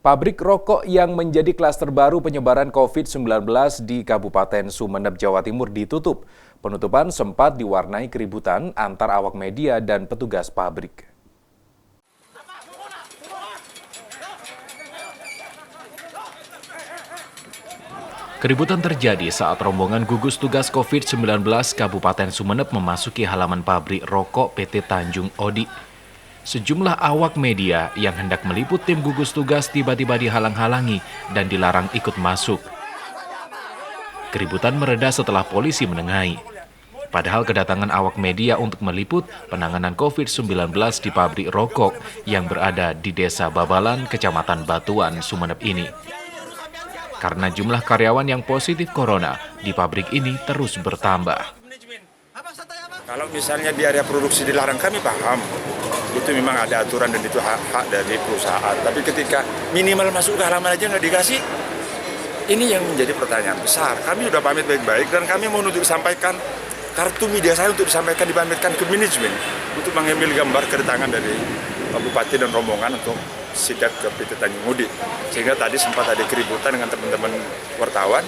Pabrik rokok yang menjadi klaster baru penyebaran COVID-19 di Kabupaten Sumeneb, Jawa Timur ditutup. Penutupan sempat diwarnai keributan antar awak media dan petugas pabrik. Keributan terjadi saat rombongan gugus tugas COVID-19 Kabupaten Sumeneb memasuki halaman pabrik rokok PT Tanjung Odi. Sejumlah awak media yang hendak meliput tim gugus tugas tiba-tiba dihalang-halangi dan dilarang ikut masuk. Keributan mereda setelah polisi menengahi. Padahal kedatangan awak media untuk meliput penanganan COVID-19 di pabrik rokok yang berada di Desa Babalan, Kecamatan Batuan, Sumeneb ini. Karena jumlah karyawan yang positif corona di pabrik ini terus bertambah. Kalau misalnya di area produksi dilarang, kami paham. Itu memang ada aturan dan itu hak dari perusahaan. Tapi ketika minimal masuk ke halaman aja nggak dikasih, ini yang menjadi pertanyaan besar. Kami udah pamit baik-baik dan kami mau untuk sampaikan kartu media saya untuk dipamitkan ke manajemen untuk mengambil gambar kedatangan dari Bupati dan rombongan untuk sidak ke PT Tanjung Odi. Sehingga tadi sempat ada keributan dengan teman-teman wartawan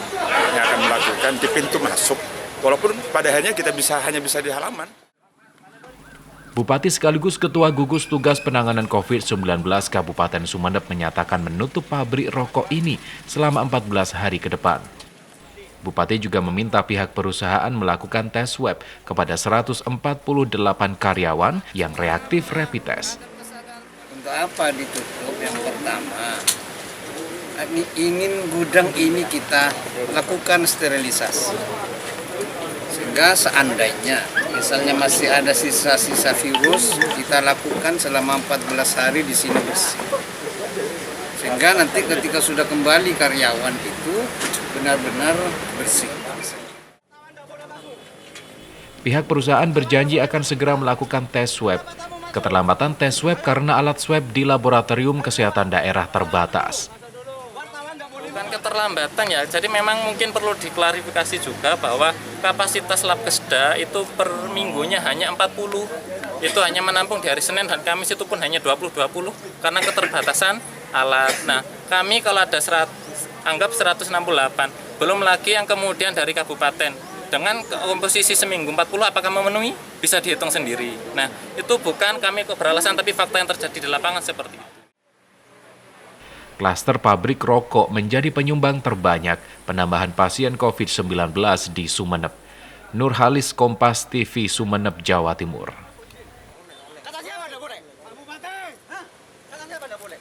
yang akan melakukan di pintu masuk. Walaupun pada akhirnya kita hanya bisa di halaman. Bupati sekaligus Ketua Gugus Tugas Penanganan COVID-19 Kabupaten Sumeneb menyatakan menutup pabrik rokok ini selama 14 hari ke depan. Bupati juga meminta pihak perusahaan melakukan tes swab kepada 148 karyawan yang reaktif rapid test. Untuk apa ditutup? Yang pertama, ingin gudang ini kita lakukan sterilisasi. Sehingga seandainya misalnya masih ada sisa-sisa virus, kita lakukan selama 14 hari di sini bersih. Sehingga nanti ketika sudah kembali karyawan itu benar-benar bersih. Pihak perusahaan berjanji akan segera melakukan tes swab. Keterlambatan tes swab karena alat swab di laboratorium kesehatan daerah terbatas. Bukan keterlambatan ya, jadi memang mungkin perlu diklarifikasi juga bahwa kapasitas lab Kesda itu per minggunya hanya 40. Itu hanya menampung di hari Senin dan Kamis, itu pun hanya 20-20 karena keterbatasan alat. Nah, kami kalau ada anggap 168, belum lagi yang kemudian dari kabupaten. Dengan komposisi seminggu 40 apakah memenuhi? Bisa dihitung sendiri. Nah, itu bukan kami beralasan, tapi fakta yang terjadi di lapangan seperti itu. Klaster pabrik rokok menjadi penyumbang terbanyak penambahan pasien COVID-19 di Sumeneb. Nurhalis, Kompas TV, Sumeneb, Jawa Timur.